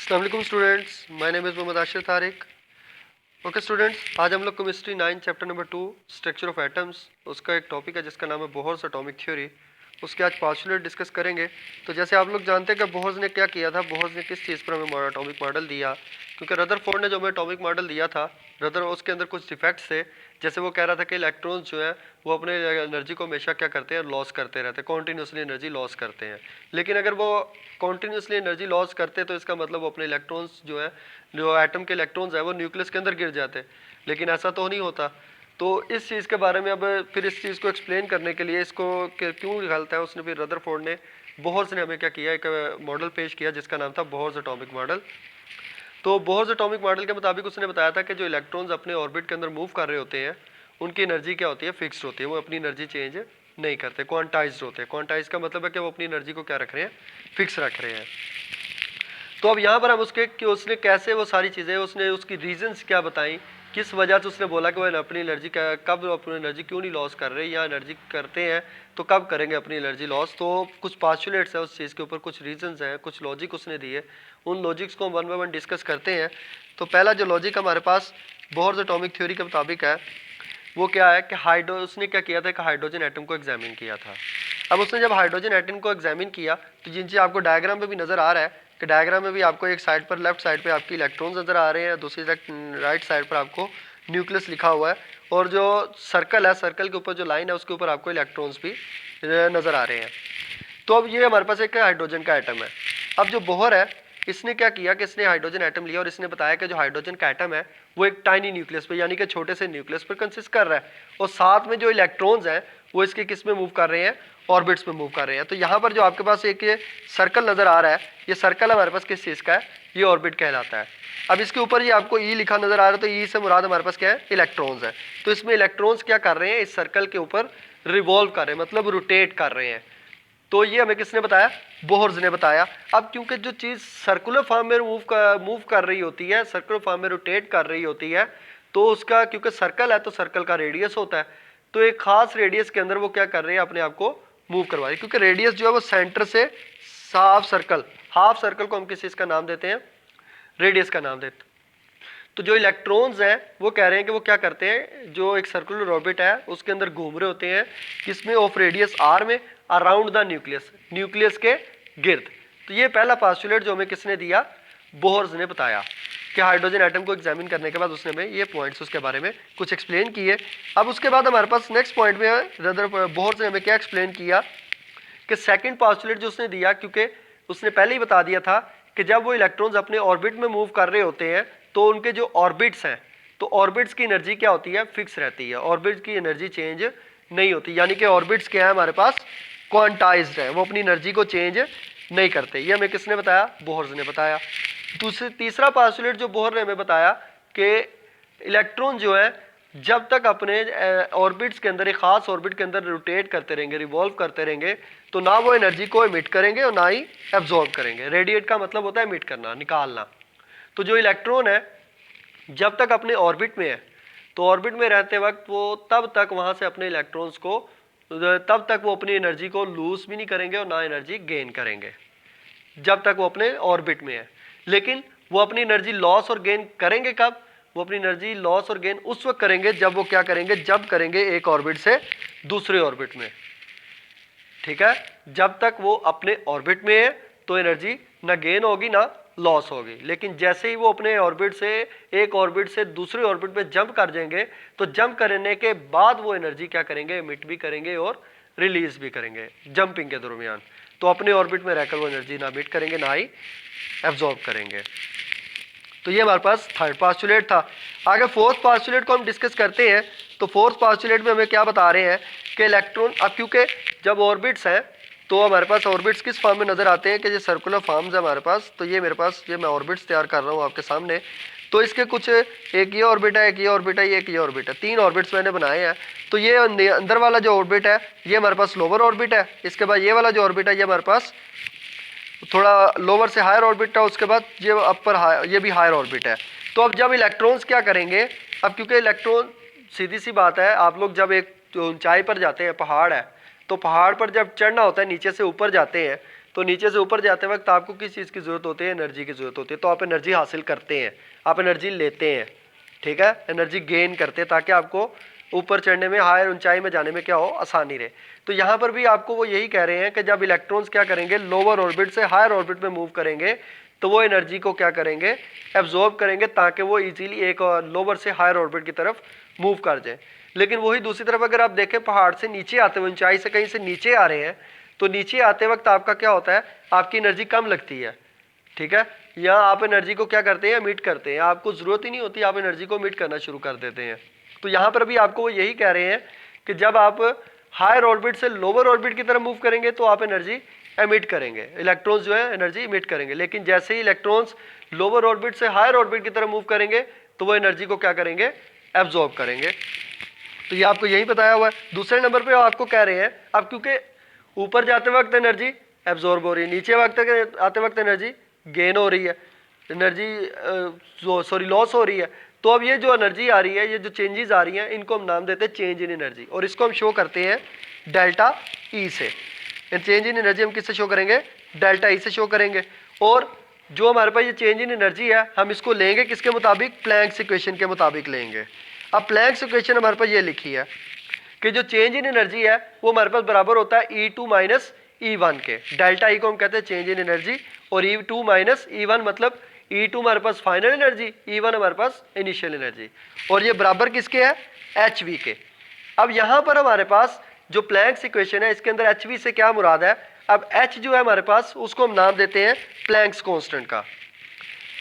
अस्सलाम वालेकुम students, my name is Mohammad Ashir Tariq. Okay students, आज हम लोग chemistry 9 chapter number 2 structure of atoms उसका एक टॉपिक है जिसका नाम है बोहर्स एटॉमिक थ्योरी। उसके आज पार्शुलेट डिस्कस करेंगे। तो जैसे आप लोग जानते हैं कि बोहर्स ने क्या किया था, बोहर्स ने किस चीज़ पर हमें एटॉमिक मॉडल दिया, क्योंकि रदरफोर्ड ने जो हमें एटॉमिक मॉडल दिया था, उसके अंदर कुछ डिफेक्ट्स थे। जैसे वो कह रहा था कि इलेक्ट्रॉन्स जो है वो अपने एनर्जी को हमेशा क्या करते हैं, लॉस करते रहते हैं, कॉन्टीन्यूसली एनर्जी लॉस करते हैं। लेकिन अगर वो कॉन्टीन्यूसली एनर्जी लॉस करते हैं तो इसका मतलब वो अपने इलेक्ट्रॉन्स जो है, जो एटम के इलेक्ट्रॉन्स है वो न्यूक्लियस के अंदर गिर जाते हैं। लेकिन ऐसा तो नहीं होता। तो इस चीज़ के बारे में अब फिर इस चीज़ को एक्सप्लेन करने के लिए इसको क्यों गलत है, उसने फिर रदरफोर्ड ने बोहर्स ने हमें क्या किया, एक मॉडल पेश किया जिसका नाम था बोहर्स एटॉमिक मॉडल। तो बोहर्स एटॉमिक मॉडल के मुताबिक उसने बताया था कि जो इलेक्ट्रॉन्स अपने ऑर्बिट के अंदर मूव कर रहे होते हैं उनकी एनर्जी क्या होती है, फिक्स्ड होती है, वो अपनी एनर्जी चेंज नहीं करते, क्वांटाइज्ड होते हैं। क्वांटाइज का मतलब है कि वो अपनी एनर्जी को क्या रख रहे हैं, फिक्स रख रहे हैं। तो अब यहाँ पर हम उसके कि उसने कैसे वो सारी चीज़ें, उसने उसकी रीजंस क्या बताई, किस वजह से उसने बोला कि वो अपनी एनर्जी कब अपनी एनर्जी क्यों नहीं लॉस कर रहे, या एनर्जी करते हैं तो कब करेंगे अपनी एनर्जी लॉस। तो कुछ पास्टुलेट्स है उस चीज़ के ऊपर, कुछ रीजंस हैं, कुछ लॉजिक उसने दिए। उन लॉजिक्स को हम वन बाय वन डिस्कस करते हैं। तो पहला जो लॉजिक हमारे पास बोहर्स एटॉमिक थ्योरी के मुताबिक है वो क्या है कि उसने क्या किया था कि हाइड्रोजन एटम को एग्जामिन किया था। अब उसने जब हाइड्रोजन एटम को एग्जामिन किया तो जिनसे आपको डायग्राम में भी नज़र आ रहा है कि डायग्राम में भी आपको एक साइड पर, लेफ्ट साइड पे आपकी इलेक्ट्रॉन्स नज़र आ रहे हैं, दूसरी राइट साइड पर आपको न्यूक्लियस लिखा हुआ है, और जो सर्कल है, सर्कल के ऊपर जो लाइन है उसके ऊपर आपको इलेक्ट्रॉन्स भी नज़र आ रहे हैं। तो अब ये हमारे पास एक हाइड्रोजन का एटम है। अब जो बोहर है इसने क्या किया कि इसने हाइड्रोजन एटम लिया और इसने बताया कि जो हाइड्रोजन का एटम है वो एक टाइनी न्यूक्लियस पे, यानी कि छोटे से न्यूक्लियस पर कंसिस्ट कर रहा है, और साथ में जो इलेक्ट्रॉन्स हैं वो इसके किस में मूव कर रहे हैं, ऑर्बिट्स में मूव कर रहे हैं। तो यहाँ पर जो आपके पास एक ये सर्कल नज़र आ रहा है, ये सर्कल हमारे पास किस चीज़ का है, ये ऑर्बिट कहलाता है। अब इसके ऊपर ये आपको ई लिखा नज़र आ रहा है, तो ई से मुराद हमारे पास क्या है, इलेक्ट्रॉन्स है। तो इसमें इलेक्ट्रॉन्स क्या कर रहे हैं, इस सर्कल के ऊपर रिवॉल्व कर रहे हैं, मतलब रोटेट कर रहे हैं। तो ये हमें किसने बताया, बोहर्स ने बताया। अब क्योंकि जो चीज़ सर्कुलर फॉर्म में मूव कर रही होती है, सर्कुलर फॉर्म में रोटेट कर रही होती है, तो उसका क्योंकि सर्कल है तो सर्कल का रेडियस होता है, तो एक खास रेडियस के अंदर वो क्या कर रहे हैं, अपने आप को मूव करवा रही है। क्योंकि रेडियस जो है वो सेंटर से हाफ सर्कल को हम किस चीज़ का नाम देते हैं, रेडियस का नाम देते हैं। तो जो इलेक्ट्रॉन्स हैं वो कह रहे हैं कि वो क्या करते हैं, जो एक सर्कुलर ऑर्बिट है उसके अंदर घूम रहे होते हैं, किसमें, ऑफ रेडियस आर में, अराउंड द न्यूक्लियस, न्यूक्लियस के गिर्द। तो ये पहला पास्टुलेट जो हमें किसने दिया, बोहर्स ने बताया कि हाइड्रोजन एटम को एग्जामिन करने के बाद उसने हमें ये पॉइंट्स उसके बारे में कुछ एक्सप्लेन किए। अब उसके बाद हमारे पास नेक्स्ट पॉइंट में बोहर्स ने हमें क्या एक्सप्लेन किया कि सेकंड पास्टुलेट जो उसने दिया, क्योंकि उसने पहले ही बता दिया था कि जब वो इलेक्ट्रॉन्स अपने ऑर्बिट में मूव कर रहे होते हैं तो उनके जो ऑर्बिट्स हैं, तो ऑर्बिट्स की एनर्जी क्या होती है, फिक्स रहती है, ऑर्बिट्स की एनर्जी चेंज नहीं होती, यानी कि ऑर्बिट्स क्या है हमारे पास, क्वांटाइज्ड है, वो अपनी एनर्जी को चेंज नहीं करते। ये हमें किसने बताया, बोहर्स ने बताया। तीसरा पास्टुलेट जो बोहर ने हमें बताया कि इलेक्ट्रॉन जो है जब तक अपने ऑर्बिट्स के अंदर, एक खास ऑर्बिट के अंदर रोटेट करते रहेंगे, रिवॉल्व करते रहेंगे, तो ना वो एनर्जी को एमिट करेंगे और ना ही एब्जॉर्ब करेंगे। रेडिएट का मतलब होता है एमिट करना, निकालना। तो जो इलेक्ट्रॉन है जब तक अपने ऑर्बिट में है, तो ऑर्बिट में रहते वक्त वो तब तक वहाँ से अपने इलेक्ट्रॉन्स को, तब तक वो अपनी एनर्जी को लूज भी नहीं करेंगे और ना एनर्जी गेन करेंगे, जब तक वो अपने ऑर्बिट में है। लेकिन वो अपनी एनर्जी लॉस और गेन करेंगे कब, वो अपनी एनर्जी लॉस और गेन उस वक्त करेंगे जब वो क्या करेंगे, जब करेंगे एक ऑर्बिट से दूसरे ऑर्बिट में। ठीक है, जब तक वो अपने ऑर्बिट में है तो एनर्जी ना गेन होगी ना लॉस होगी। लेकिन जैसे ही वो अपने ऑर्बिट से, एक ऑर्बिट से दूसरे ऑर्बिट में जंप कर जाएंगे, तो जंप करने के बाद वो एनर्जी क्या करेंगे, एमिट भी करेंगे और रिलीज भी करेंगे जंपिंग के दरमियान। तो अपने ऑर्बिट में रहकर वो एनर्जी ना एमिट करेंगे ना ही एब्जॉर्ब करेंगे। तो ये हमारे पास थर्ड पास्टुलेट था। आगे फोर्थ पास्टुलेट को हम डिस्कस करते हैं। तो फोर्थ पास्टुलेट में हमें क्या बता रहे हैं कि इलेक्ट्रॉन, अब क्योंकि जब ऑर्बिट्स हैं तो हमारे पास ऑर्बिट्स किस फॉर्म में नज़र आते हैं कि ये सर्कुलर फॉर्म्स है हमारे पास। तो ये मेरे पास, ये मैं ऑर्बिट्स तैयार कर रहा हूँ आपके सामने। तो इसके कुछ, एक ये ऑर्बिट है, एक ये ऑर्बिट है, एक ये ऑर्बिट है, तीन ऑर्बिट्स मैंने बनाए हैं। तो ये अंदर वाला जो ऑर्बिट है ये हमारे पास लोअर ऑर्बिट है। इसके बाद ये वाला जो ऑर्बिट है ये हमारे पास थोड़ा लोअर से हायर ऑर्बिट है। उसके बाद ये अपर ये भी हायर ऑर्बिट है। तो अब जब इलेक्ट्रॉन्स क्या करेंगे, अब क्योंकि इलेक्ट्रॉन, सीधी सी बात है, आप लोग जब एक ऊंचाई पर जाते हैं, पहाड़ है, तो पहाड़ पर जब चढ़ना होता है नीचे से ऊपर जाते हैं, तो नीचे से ऊपर जाते वक्त आपको किस चीज़ की ज़रूरत होती है? एनर्जी की ज़रूरत होती है। तो आप एनर्जी हासिल करते हैं, आप एनर्जी लेते हैं, ठीक है, एनर्जी गेन करते हैं ताकि आपको ऊपर चढ़ने में, हायर ऊंचाई में जाने में क्या हो? आसानी रहे। तो यहाँ पर भी आपको वो यही कह रहे हैं कि जब इलेक्ट्रॉन्स क्या करेंगे? लोअर ऑर्बिट से हायर ऑर्बिट में मूव करेंगे तो वो एनर्जी को क्या करेंगे? एब्जॉर्ब करेंगे ताकि वो इजीली एक लोअर से हायर ऑर्बिट की तरफ मूव कर जाए। लेकिन वही दूसरी तरफ अगर आप देखें, पहाड़ से नीचे आते हुए, ऊंचाई से कहीं से नीचे आ रहे हैं, तो नीचे आते वक्त आपका क्या होता है? आपकी एनर्जी कम लगती है, ठीक है। यहाँ आप एनर्जी को क्या करते हैं? एमिट करते हैं। आपको ज़रूरत ही नहीं होती, आप एनर्जी को एमिट करना शुरू कर देते हैं। तो यहाँ पर भी आपको वो यही कह रहे हैं कि जब आप हायर ऑर्बिट से लोअर ऑर्बिट की तरफ मूव करेंगे तो आप एनर्जी एमिट करेंगे, इलेक्ट्रॉन्स जो है एनर्जी एमिट करेंगे। लेकिन जैसे ही इलेक्ट्रॉन्स लोअर ऑर्बिट से हायर ऑर्बिट की तरफ मूव करेंगे तो वो एनर्जी को क्या करेंगे? एब्जॉर्ब करेंगे। तो ये आपको यही बताया हुआ है। दूसरे नंबर पे आपको कह रहे हैं, अब क्योंकि ऊपर जाते वक्त एनर्जी एब्जॉर्ब हो रही है, नीचे वक्त आते वक्त एनर्जी गेन हो रही है, एनर्जी लॉस हो रही है। तो अब ये जो एनर्जी आ रही है, ये जो चेंजेस आ रही हैं, इनको हम नाम देते हैं चेंज इन एनर्जी, और इसको हम शो करते हैं डेल्टा ई से। चेंज इन एनर्जी हम किससे शो करेंगे? डेल्टा ई से शो करेंगे। और जो हमारे पास ये चेंज इन एनर्जी है, हम इसको लेंगे किसके मुताबिक? प्लैंक्स इक्वेशन के मुताबिक लेंगे। अब प्लैंक्स इक्वेशन हमारे पास ये लिखी है कि जो चेंज इन एनर्जी है वो हमारे पास बराबर होता है E2 माइनस E1 के। डेल्टा ई को हम कहते हैं चेंज इन एनर्जी, और E2 माइनस E1 मतलब E2 हमारे पास फाइनल एनर्जी, E1 हमारे पास इनिशियल एनर्जी, और ये बराबर किसके है? HV के। अब यहाँ पर हमारे पास जो प्लैंक्स इक्वेशन है, इसके अंदर HV से क्या मुराद है? अब H जो है हमारे पास, उसको हम नाम देते हैं प्लैंक्स कांस्टेंट का।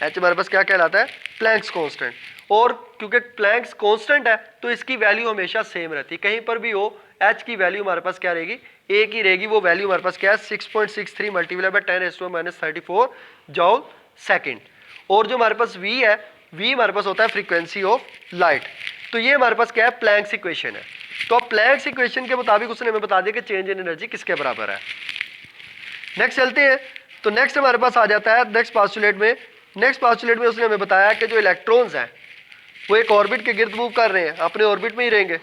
H हमारे पास क्या कहलाता है? Planck's constant. और क्योंकि प्लैंक्स कांस्टेंट है तो इसकी वैल्यू हमेशा सेम रहती है, कहीं पर भी हो H की वैल्यू हमारे पास क्या रहेगी? एक ही रहेगी। वो वैल्यू हमारे पास क्या है? 6.63 मल्टीप्लाई बाय 10⁻⁻34 जॉल सेकेंड। और जो हमारे पास V है, V हमारे पास होता है फ्रीक्वेंसी ऑफ लाइट। तो ये हमारे पास क्या है? प्लैंक्स इक्वेशन है। तो अब प्लैंक्स इक्वेशन के मुताबिक उसने हमें बता दिया कि चेंज इन एनर्जी किसके बराबर है। नेक्स्ट चलते हैं। तो नेक्स्ट हमारे पास आ जाता है नेक्स्ट पास्टुलेट में। नेक्स्ट पास्टुलेट में उसने हमें बताया कि जो इलेक्ट्रॉन्स हैं वो एक ऑर्बिट के गिर्द मूव कर रहे हैं, अपने ऑर्बिट में ही रहेंगे,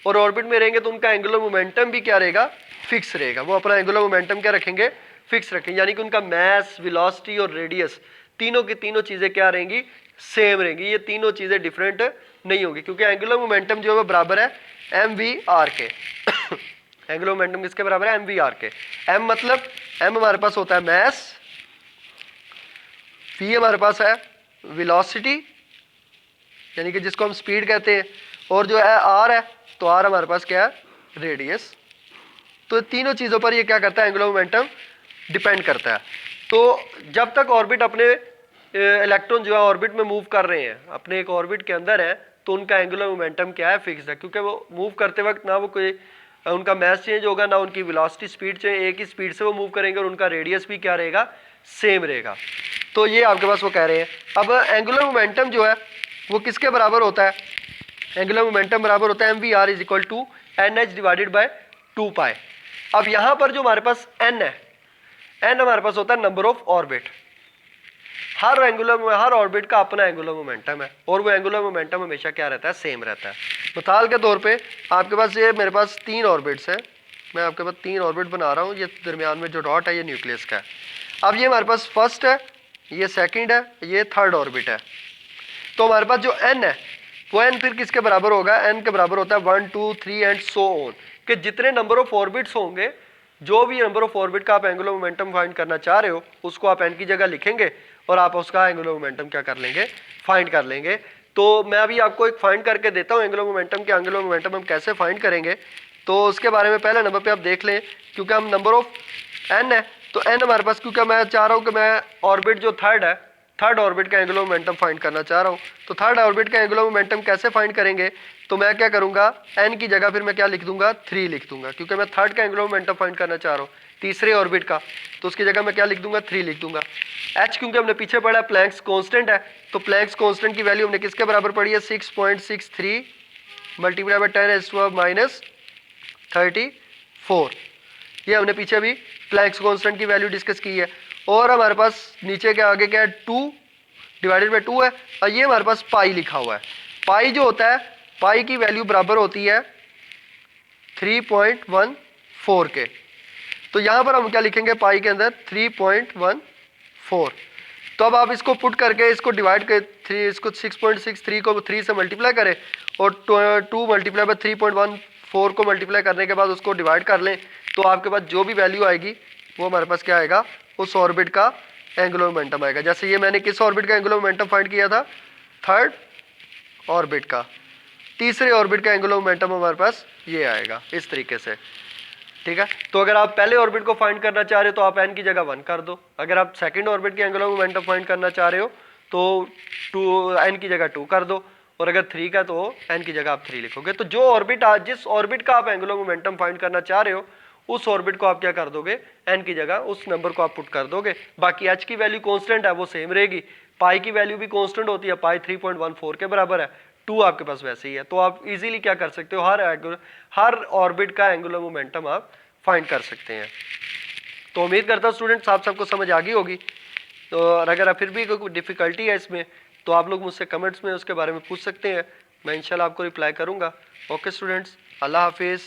और ऑर्बिट में रहेंगे तो उनका एंगुलर मोमेंटम भी क्या रहेगा? फिक्स रहेगा। वो अपना एंगुलर मोमेंटम क्या रखेंगे? फिक्स रखेंगे, यानी कि उनका मास, वेलोसिटी और रेडियस, तीनों की तीनों चीज़ें क्या रहेंगी? सेम रहेंगी। ये तीनों चीज़ें डिफरेंट नहीं होगी, क्योंकि एंगुलर मोमेंटम जो है वो बराबर है MVR के। एंगुलर मोमेंटम किसके बराबर है? MVR के। M मतलब M हमारे पास होता है मास, V हमारे पास है वेलोसिटी, यानी कि जिसको हम स्पीड कहते हैं, और जो है R है, तो R हमारे पास क्या है? रेडियस। तो तीनों चीज़ों पर ये क्या करता है? एंगुलर मोमेंटम डिपेंड करता है। तो जब तक ऑर्बिट अपने इलेक्ट्रॉन जो है ऑर्बिट में मूव कर रहे हैं, अपने एक ऑर्बिट के अंदर है, तो उनका एंगुलर मोमेंटम क्या है? फिक्स है, क्योंकि वो मूव करते वक्त ना वो कोई उनका मास चेंज होगा, ना उनकी वेलोसिटी स्पीड चेंज, एक ही स्पीड से वो मूव करेंगे, और उनका रेडियस भी क्या रहेगा? सेम रहेगा। तो ये आपके पास वो कह रहे हैं। अब एंगुलर मोमेंटम जो है वो किसके बराबर होता है? एंगुलर मोमेंटम बराबर होता है MVR is equal to NH divided by 2 pi. अब यहाँ पर जो हमारे पास N है, N हमारे पास होता है number of orbit. Her orbit का अपना एंगुलर मोमेंटम है, और वो एंगुलर मोमेंटम हमेशा क्या रहता है? सेम रहता है। मिसाल के तौर पे आपके पास ये मेरे पास 3 ऑर्बिट्स हैं, मैं आपके पास 3 ऑर्बिट बना रहा हूँ। ये दरमियान में जो डॉट है ये न्यूक्लियस का है। अब ये हमारे पास फर्स्ट है, ये सेकंड है, ये थर्ड ऑर्बिट है। तो हमारे पास जो N है वो N फिर किसके बराबर होगा? N के बराबर होता है 1 2 3 एंड सो ऑन, कि जितने नंबर ऑफ ऑर्बिट्स होंगे, जो भी नंबर ऑफ ऑर्बिट का आप एंगुलर मोमेंटम फाइंड करना चाह रहे हो, उसको आप N की जगह लिखेंगे और आप उसका एंगुलर मोमेंटम क्या कर लेंगे? फाइंड कर लेंगे। तो मैं अभी आपको एक फाइंड करके देता हूँ एंगुलर मोमेंटम के। एंगुलर मोमेंटम हम कैसे फाइंड करेंगे तो उसके बारे में पहले नंबर पे आप देख लें, क्योंकि हम नंबर ऑफ N है, तो N हमारे पास, क्योंकि मैं चाह रहा हूँ कि मैं ऑर्बिट जो थर्ड है, थर्ड ऑर्बिट का एंगुलर मोमेंटम फाइंड करना चाह रहा हूँ। तो थर्ड ऑर्बिट का एंगुलर मोमेंटम कैसे फाइंड करेंगे? तो मैं क्या करूँगा? N की जगह फिर मैं क्या लिख दूंगा? 3 लिख दूंगा, क्योंकि मैं थर्ड का एंगुलर मोमेंटम फाइंड करना चाह रहा हूँ, तीसरे ऑर्बिट का। तो उसकी जगह मैं क्या लिख दूंगा? 3 लिख दूंगा। H क्योंकि हमने पीछे पढ़ा है प्लैंक्स कांस्टेंट है, तो प्लैंक्स कांस्टेंट की वैल्यू हमने किसके बराबर पढ़ी है? 6.63 मल्टीप्लाई बाय 10⁻⁻34। ये हमने पीछे भी प्लैंक्स कांस्टेंट की वैल्यू डिस्कस की है। और हमारे पास नीचे के आगे क्या है? 2 डिवाइडेड बाय 2 है, और ये हमारे पास पाई लिखा हुआ है। पाई जो होता है, पाई की वैल्यू बराबर होती है 3.14 के। तो यहाँ पर हम क्या लिखेंगे, पाई के अंदर 3.14। तो अब आप इसको पुट करके इसको डिवाइड कर 3, इसको 6.63 को 3 से मल्टीप्लाई करें और 2 मल्टीप्लाई बाय 3.14 को मल्टीप्लाई करने के बाद उसको डिवाइड कर लें, तो आपके पास जो भी वैल्यू आएगी वो हमारे पास क्या आएगा, उस ऑर्बिट का एंगुलर मोमेंटम आएगा। जैसे ये मैंने किस ऑर्बिट का एंगुलर मोमेंटम फाइंड किया था, थर्ड ऑर्बिट का। तीसरे ऑर्बिट का एंगुलर मोमेंटम हमारे पास ये आएगा इस तरीके से, ठीक है। तो अगर आप पहले ऑर्बिट को फाइंड करना चाह रहे हो तो आप n की जगह 1 कर दो। अगर आप सेकंड ऑर्बिट के एंगुलर मोमेंटम फाइंड करना चाह रहे हो तो n की जगह 2 कर दो, और अगर 3 का तो n की जगह आप 3 लिखोगे। तो जो ऑर्बिट जिस ऑर्बिट का आप एंगुलर मोमेंटम फाइंड करना चाह रहे हो उस ऑर्बिट को आप क्या कर दोगे, n की जगह उस नंबर को आप पुट कर दोगे। बाकी h की वैल्यू कांस्टेंट है वो सेम रहेगी, पाई की वैल्यू भी कांस्टेंट होती है, पाई 3.14 के बराबर है, 2 आपके पास वैसे ही है। तो आप इजीली क्या कर सकते हो, हर ऑर्बिट का एंगुलर मोमेंटम आप फाइंड कर सकते हैं। तो उम्मीद करता हूँ स्टूडेंट्स आप सबको समझ आ गई होगी। तो अगर फिर भी कोई डिफ़िकल्टी है इसमें तो आप लोग मुझसे कमेंट्स में उसके बारे में पूछ सकते हैं, मैं इंशाल्लाह आपको रिप्लाई करूँगा। ओके स्टूडेंट्स, अल्लाह हाफिज़।